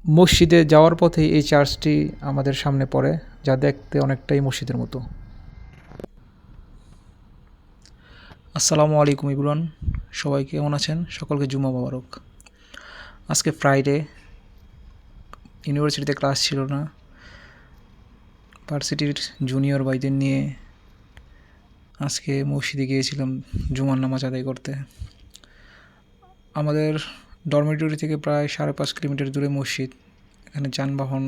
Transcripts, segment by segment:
মসজিদে যাওয়ার পথে এই চার্চটি আমাদের সামনে পড়ে, যা দেখতে অনেকটাই মসজিদের মতো। আসসালামু আলাইকুম ইবরান, সবাই কেমন আছেন? সকলকে জুমা মোবারক। আজকে ফ্রাইডে, ইউনিভার্সিটিতে ক্লাস ছিল না। ভার্সিটির জুনিয়র ভাইদের নিয়ে আজকে মসজিদে গিয়েছিলাম জুমার নামাজ আদায় করতে। আমাদের ডরমিটরি থেকে প্রায় 5.5 কিলোমিটার দূরে মসজিদ। এখানে যানবাহন,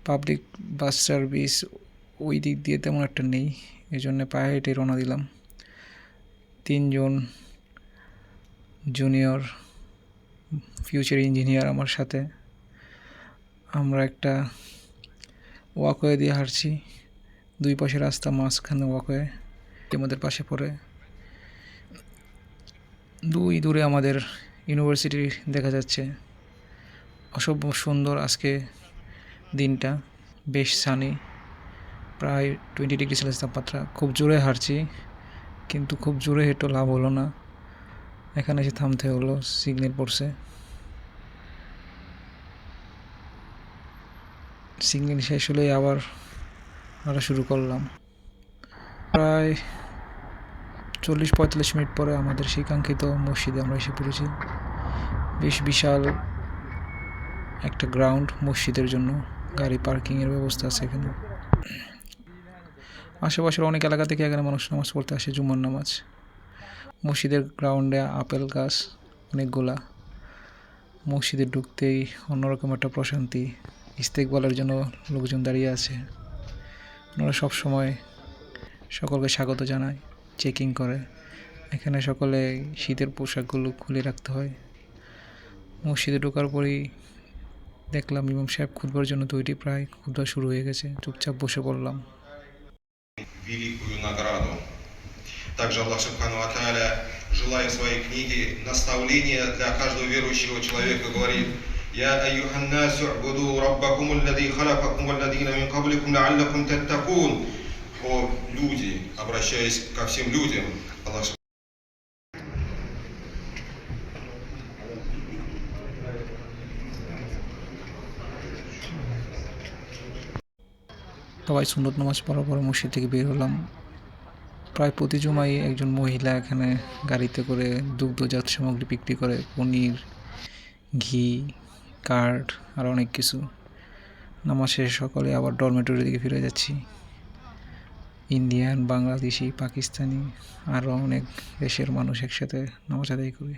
পাবলিক বাস সার্ভিস ওই দিক দিয়ে তেমন একটা নেই, এই জন্যে পায়ে হেঁটে রওনা দিলাম। 3 জন জুনিয়র ফিউচার ইঞ্জিনিয়ার আমার সাথে। আমরা একটা ওয়াকওয়ে দিয়ে হাঁটছি, দুই পাশে রাস্তা, মাঝখানে ওয়াকওয়ে আমাদের পাশে পড়ে। দূরে আমাদের ইউনিভার্সিটি দেখা যাচ্ছে। অসম্ভব সুন্দর আজকে দিনটা, বেশ সানি, প্রায় 20 ডিগ্রি সেলসিয়াস তাপমাত্রা। খুব জোরে হাঁটছি, কিন্তু খুব জোরে হেঁটেও লাভ হলো না, এখানে এসে থামতে হলো, সিগন্যাল পড়ছে। সিগন্যাল শেষ হলেই আবার হাঁটা শুরু করলাম। প্রায় 40-45 মিনিট পরে আমাদের সেই কাঙ্ক্ষিত মসজিদে আমরা এসে পড়েছি। বেশ বিশাল একটা গ্রাউন্ড মসজিদের জন্য, গাড়ি পার্কিংয়ের ব্যবস্থা আছে এখানে। আশেপাশের অনেক এলাকা থেকে এখানে মানুষ নামাজ পড়তে আসে, জুমার নামাজ। মসজিদের গ্রাউন্ডে আপেল গাছ অনেকগুলা। মসজিদে ঢুকতেই অন্যরকম একটা প্রশান্তি। ইস্তেকবালের জন্য লোকজন দাঁড়িয়ে আছে। ওনারা সবসময় সকলকে স্বাগত জানায়, চেকিং করে। এখানে সকলে শীতের পোশাকগুলো খুলে রাখতে হয়। মসজিদে ঢোকার পরেই দেখলাম ইমাম সাহেব খুতবার জন্য তৈরি, প্রায় খুতবা শুরু হয়ে গেছে। চুপচাপ বসে পড়লাম। великую награду. Также Аллах Субхану ва Тааля, желая в своей книге наставления для каждого верующего человека, говорит: «Я айюхан насу убуду раббакум аллади халакакум валладина мин кабликум лааллакум таттакун». О люди, обращаясь ко всем людям, Аллах সবাই সুন্নত নামাজ পড়ার পরে মসজিদ থেকে বের হলাম। প্রায় প্রতি জুমায় একজন মহিলা এখানে গাড়িতে করে দুগ্ধজাত সামগ্রী বিক্রি করে, পনির, ঘি, কার্ড আর অনেক কিছু। নামাজ শেষে সকলে আবার ডরমেটরির দিকে ফিরে যাচ্ছি। ইন্ডিয়ান, বাংলাদেশি, পাকিস্তানি আরও অনেক দেশের মানুষ একসাথে নামাজ আদায় করে।